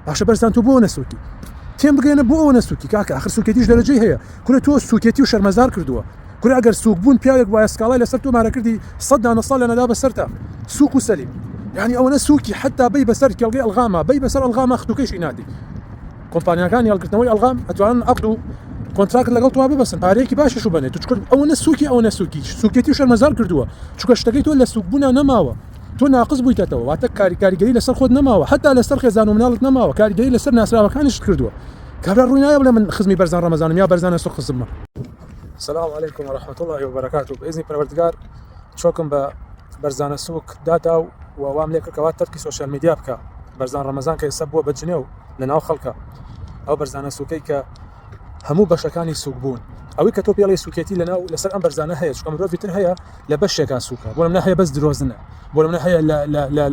باشە بەرزان تۆ بۆ نەسووکی تێم بگەێنە بۆ ئەوە نەسووکی کاکە آخر سوکێتیش دەرەجەی هەیە کورە تۆ سوکێتی و شەرمەزار کردووە کورە ئەگەر سوک بوون پیاوێک وایە سکاڵای لەسەر تۆ مارە کردی 100 ساڵ لە نەدا بەسەرتا سوک و سەلیم يعني ئەوە نەسووکی حتا بەی بەسەر کێڵگەی ئەلغاما بەی بەسەر ئەلغاما خەتوکەیشی نادی کۆمپانیاکانی هەڵگرتنەوەی ئەلغام ئەتوانن عەقد و کۆنتراکت لەگەڵ تۆ ببەسن پارەیەکی باشیش بنێت تو ئەوە نەسووکی ئەوە نەسووکی سوکێتی و شەرمەزار کردووە چونکە شتەکەی تۆ لە سوکبوونا نەماوە تۆ ناقص بوویتەوە واتە کاریگەری لەسەر خۆت نەماوە حتا لەسەر خێزان و مناڵت نەماوە کاریگەری لەسەر ناسراوەکانیش کردووە کابرا ڕووی نایە بڵێ من خزمی بەرزان ڕەمەزانم یا بەرزانە سوک خزممە. السلام عليكم ورحمة الله وبركاته. بإذن پروردگار چۆکم بە بەرزانە سوک دادا و وام لێ کردکەوە تەرکی سوشیال میدیا بکە بەرزان ڕەمەزان کە ئێستا بووە بەجنێ و لەناو خەڵکە ئەو بەرزانە سوکەی کە هەموو بەشەکانی سوک بوون ئەوەی کە تۆ پێڵی سوکێتی لەناو لەسەر ئەم بەرزانە هەیە چونکە مرۆڤی تر هەیە لە بەشێکا سوکە بۆ لەمە هەیە بەس درۆزنە بۆ لەمە هەیە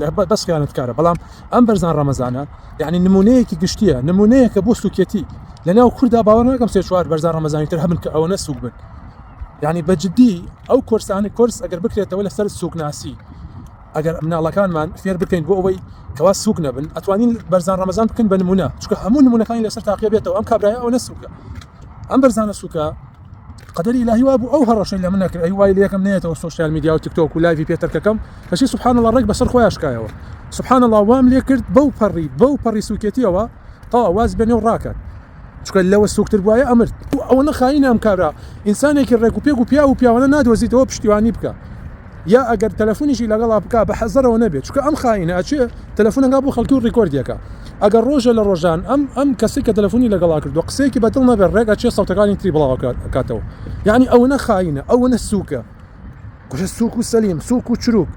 لە بەس خیانەتکارە بەڵام ئەم بەرزان ڕەمەزانە یعنی نمونەیەکی گشتیە نمونەیەکە بۆ سوکێتی لەناو کووردا باوەڕ ناکەم سێ چوار بەرزان ڕەمەزانی تر هەبن کە ئەوە نەسوک بن يعني بجدي ئەو کۆرسانە کۆرس ئەگەر بکرێتەوە لەسەر سوکناسی ئەگەر مناڵەکانمان فێر بکەین بۆ ئەوەی کەوا سوک نەبن ئەتوانین بەرزان ڕەمەزان بکەن بە نمونە چونکە هەموو نمونەکانی لەسەر تاقیە بێتەوە ئەم کابرایە ئەو نەسوکە ئەم بەرزانە سوکە قەدەری ئیلاهی وا بوو ئەو هەڕەشەی لە من نەکرد ئەی وای لە یەکەم نێتەوە سوشیال میدیا و تیکتۆک و لایڤی پێتەرکەکەم کەچی سوبحان الله ڕێک بەسەر خۆی ئاشکایەوە سوبحان الله وام لێ کرد بەو پەڕی سوکێتیەوە تەواو واز بێنێ و ڕاکات چونکە لەوە سوکتر بواە ئەمرد ئەوە نەخاینە ئەم کارە ئینسانێکی ڕێک و پێک و پیا و پیاوانە نادۆزیتەوە پشتیوانی بکە یا ئەگەر تەلەفۆنیشی لەگەڵا بکە بە حەزەرەوە نەبێت چونکە ئەم خاینە ئەچێ تەلەفۆنەکە بۆ خەڵکی و ڕیکۆردیەکە ئەگەر ڕۆژە لە ڕۆژان ئەم کەسی کە تەلەفۆنی لەگەڵا کردو قسەیەکی بەدڵ نەبێت ڕێک ئەچێ سەوتەکانی تری بڵاو کاتەوە یعنی ئەوە نەخاینە ئەوە نەسوکە کوشە سوک و سەلیم سوک و چروک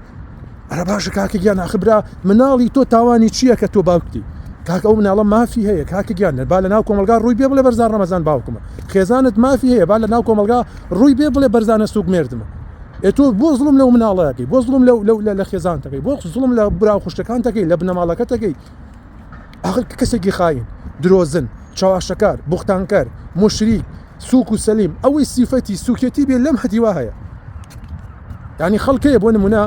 ئەرە باشە کاکە گیان ئاخبرا مناڵی تۆ تاوانی چییە کە تۆ باوکتی کاکە ئەو مناڵە مافی هەیە کاکە گیان با لە ناو کۆمەلگا ڕووی بێ بڵێ بەرزان ڕەمەزان باوکمە خێزانت مافی هەیە با لە ناو کۆمەلگا ڕووی بێ بڵێ بەرزانە سوک مێردمە تۆ بۆ زڵم لەو مناڵەکەی بۆ زڵم لە خێزانتەکەی بۆ زڵم لە براو خوشتەکانتەکەی لە بنەماڵەکەتەکەی آخر کەسێکی خاین درۆزن چاواشەکار بوختانکەر مشریک سوک و سەلیم ئەوەی سیفەتی سوکێتی بێ لەم هەتیوا هەیە یعنی خەڵکەیە بۆ نمونە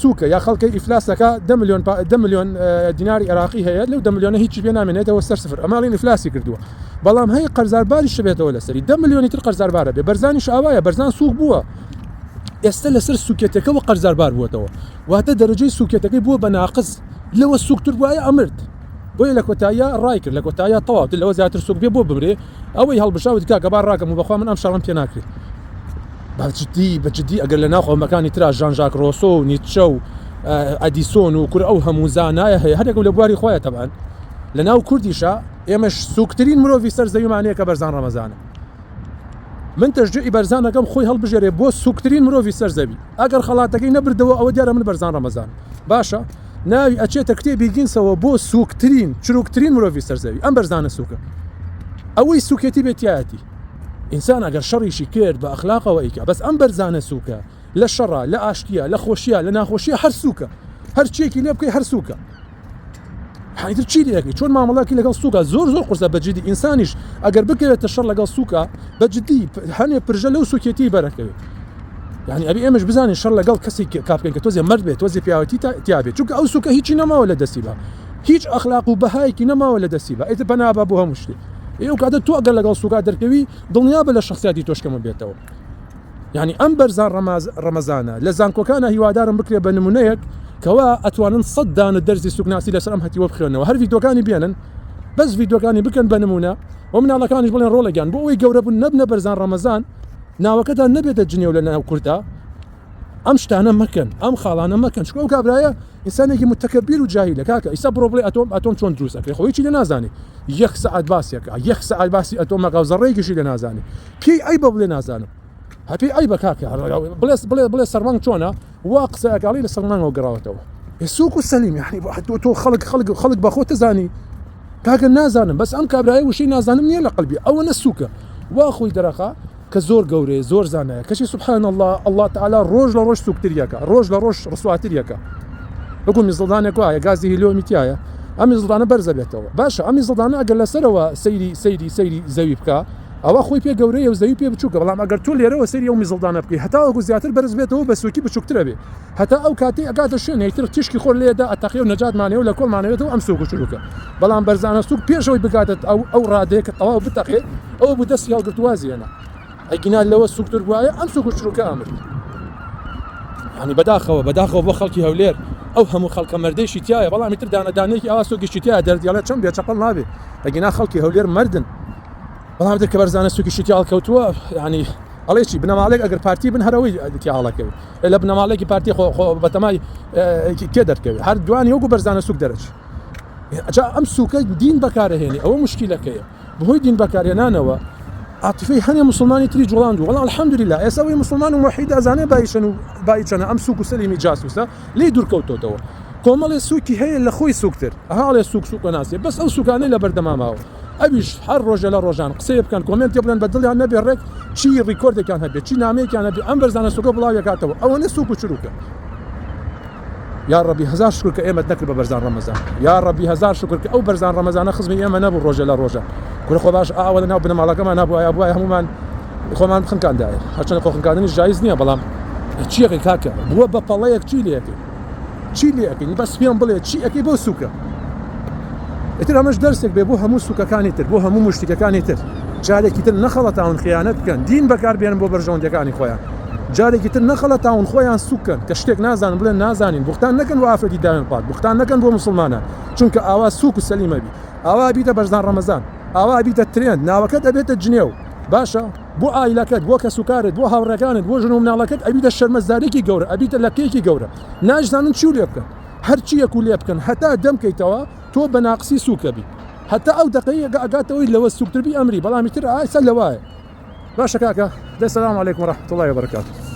سوکە یا خەڵکی ئیفلاسەکە 10 ملیۆن دیناری عێراقی هەیە لەو 10 ملیۆنە هیچی پێ نامێنێتەوە سەر سفر ئەماڵین ئیفلاسی کردووە بەڵام هەیە قەرزارباری شبێتەوە لەسەری 10 ملیۆنی تر قەرزاربارە بێ بەرزانیش ئاوایە بەرزان سوک بووە ئێستا لەسەر سوکێتەکەەوە قەرزاربار بووەتەوە واتە دەرەجەی سوکێتەکەی بووە بە ناقص لەوە سوکتر بووایە ئەمرد بۆیە لە کۆتاییە ڕای کرد لە کۆتاییە تەواو لەوە زیاتر سوک بێ بۆ بمرێ ئەوەی هەڵبژاوت کاکە با ڕاکەم و بەخوا من ئەم شەڕم پێ ناکرێت بەجددی ئەگەر لە ناو خەڵمەکانی ترا ژان ژاک ڕۆسۆ و نیتچە و ئەدیسۆن و کورە ئەو هەموو زانایە هەیە هەرێک لە بواری خۆیە تەبان لە ناو کوردیشە ئێمەش سوکترین مرۆڤی سەر زەویمانەیە کە بەرزان ڕەمەزانە من تەشجیعی بەرزانەکەم خۆی هەڵبژێرێ بۆ سوکترین مرۆڤی سەر زەوی ئەگەر خەڵاتەکەی نەبردەوە ئەوە دیارە من بەرزان ڕەمەزان باشە ناوی ئەچێتە کتێبی گینسەوە بۆ سوکترین چروکترین مرۆڤی سەر زەوی ئەم بەرزانە سوکە ئەوەی سوکێتی بێتیایەتی ئینسان ئەگەر شەڕیشی کرد بە ئەخلاقەوە ئیکا بەس ئەم بەرزانە سوکە لە شەڕە لە ئاشتیە لە خۆشیە لە ناخۆشیە هەر سوکە هەر چیەکی لێ بکەی هەر سوکە حیدر چی لەکەی چۆن مامەڵاکی لەگەڵ سوکە زۆر قورسە بەجددی ئینسانیش ئەگەر بکرێتە شەڕ لەگەڵ سوکە بەجددی هەنێ پرژە لەو سوکێتی بەرەکەوێت یعنی ئەبی ئێمەش بزانین شەڕ لەگەڵ کەسی کاپکەین کە تۆزێ مرد بێت تۆزێ پیاوەتی تیابێت چونکە ئەو سوکە هیچی نەماوە لە دەستی بە هیچ ئەخلاق و بەهایەکی نەماوە لە دەستی بە ئیتر بەنابە بۆ هەموو شتێ ئێوە کاتە تۆ ئەگەر لەگەڵ سوکا دەرکەوی دڵنیا بە لە شخصیاتی تۆشکەمە بێتەوە یعنی ئەم بەرزان ڕەمەزانە لە زانکۆکانە هیوادارم بکرێ بە نمونەیەک کەوا ئەتوانن 100 دانە دەرزی سوکناسی لەسەر ئەم هەتیوە بخوێنەوە هەر ڤیدۆکانی بێنن بەس ڤیدۆکانی بکەن بە نمونە و مناڵەکانیش بڵێن ڕۆڵەگیان بۆ ئەوەی گەورە بوون نەبنە بەرزان ڕەمەزان ناوەکەتان نەبێتە جنێو لە ناو کورتا ئەم شتانە مەکەن ئەم خاڵانە مەکەن چکە ئەو کابرایە ئینسانێکی متەکەبیر و جاهیلە کاکە ئیسا بڕۆ بڵێ ئەتۆم چۆن دروست ئەکرێ خۆی چی لە نازانێ 1 سەعات باسیەکە 1 سەعات باسی ئەتۆمەکە و زەڕێکیشی لە نازانێ پێی ئەی بە بڵێ نازانم هەپی ئەی بە کاکە بڵێ سەرمانگ چۆنە وا قسەکڵی لە سەرمانەوە گەڕاوەتەوە سوک و سەلیم یعنی تۆ خەڵک بە خۆت دەزانی کاکە نازانم بەس ئەم کابرایە وشەی نازانم نییە لە قەلبی ئەوە نەسوکە وا خۆی دەرەخا کە زۆر گەورەیە زۆر زانایە کەچی سوبحان الله تعالی ڕۆژ لە ڕۆژ سوکتریەکە ڕۆژ لە ڕۆژ ڕسواتریەکە وەکو میزڵدانێک وایە گازی هیلیۆمیتیایە ئەم میزڵدانە بەرزە بێتەوە باشە ئەم میزڵدانە ئەگەر لەسەرەوە سەیری زەوی بکە ئەوە خۆی پێ گەورەیە و زەوی پێ بچووکە بەڵام ئەگەر تۆ لێرەوە سەری ئەو میزڵدانە بکەی هەتا وەکو زیاتر بەرز بێتەوە بە سووکی بچووکترە بێ هەتا ئەو کاتی ئەگاتە شوێنێتتر تیشکی خۆر لێدا ئەتەقی و نەجاتمانەوە لە کۆڵمانەوێتەوە ئەم سووک چروکە بەڵام بەرزانە سووک پێشەوەی بگاتێت ئەو ڕادەیەکە تەواو بتەقێت ئەوە بوو دەستی هەڵگرتوازیێنە ئەگینا لەوە سووکتر وایە ئەم سووک چروکە ئەمرد ینی بەداخەوە بۆ خەڵکی هەولێر ئەو هەموو خەڵکە مەردەیشی تایە بەڵامی تر دانەدانێکی ئاوا سووکیشی تایە دەردیاڵێت چەند بێچەپەڵ نابێ ئەگینا خەڵکی هەولێر مردن بەڵام کە بەرزانە سووکیشی تیاڵ کەوتووە ینی ئەڵێکی بنەماڵێک ئەگەر پارتی بن هەرەوەی تیاڵەکەوێت لە بنەماڵێکی پارتی بەتەمای کێ دەرکەوێت هەر دوانی وەکو بەرزانە سووک دەرەچ ئەجا ئەم سووکە دین بەکارهێنی ئەوە مشکلەکەیە بەهۆی دین بەکارهێنانەوە عاتفەی هەنێ مسلمانی تری جوڵاند و وەڵام الحەمدولله ئێساوی مسلمان و موحید ئەزانێ بایچەنە ئەم سووک و سەلیمی جاسووسە لێ دوورکەوتۆتەوە کۆمەڵێ سووکی هەیە لە خۆی سووکتر هەڵێ سووکە ناسێ بەس ئەو سووکانەی لە بەردەماماوە ئەویش هەر ڕۆژە لە ڕۆژان قسەیە بکەن کۆمنتی بڵێن بە دڵیان نەبێ ڕێک چی ڕیکۆردێکیان هەبێت چی نامەیەکیان هەبێت ئەم بەرزانە سووکە بڵاویەکاتەوە ئەوە نە سووک و چروکە یا ڕەبی هەزار شکر کە ئێمەت نەکرد بە بەرزان ڕەمەزان یا ڕەبی هەزار شکر کە ئەو بەرزان ڕەمەزانە خزمی ئێمە نەبوو ڕۆژە لە ڕۆژە کورە خۆ باش ئاوە لەناو بنەماڵەکەمان نابووایە بووایە هەمومان خۆمان خنکاندایە هەرچەندە خۆخنکاندنی جایز نییە بەڵام چیەکەی کاکە بووە بە پەڵەیەک چی لێەکەی بەس پێم بڵێ چی ئەەکەی بۆ سووکە ئیتر ئەمەش دەرسێک بێ بۆ هەموو سووکەکانی تر بۆ هەموو مشتێکەکانی تر جارێکی تر نەخەڵەتاون خیانەت بکەن دین بەکاربێنن بۆ بەرژەوەندەکانی خۆیان جارێکی تر نەخەڵەتاون خۆیان سووکن کە شتێک نازانن بڵێن نازانین بوختان نەکەن بۆ ئافرەتی داوێن پات بوختان نەکەن بۆ مسلمانان چونکە ئاوا سووک و سەلیمە بی ئاوا بیتە بەرزان ڕەمەزان ئاوا بیتە ترێن ناوەکەت ئەبێتە جنێو باشە بۆ ئایلەکەت بۆ کەسوکارت بۆ هاوڕێکانت بۆ ژن و مناڵەکەت ئەبیتە شەرمەزارێکی گەورە ئەبیتە لەکەیەکی گەورە ناژزانن چی لێ بکەن هەرچیەک و لێ بکەن هەتا دەمکەیتەوە تۆ بە ناقسی سووکەبی هەتا ئەو دقەیە ئەگاتەوەی لەوە سووکتربی ئەمری بەڵامی تر ئایسە لەوایە باشە کاکە دەسەلام عەلەیکوم وەڕەحمەتوڵڵاهی وبەرەکاتوه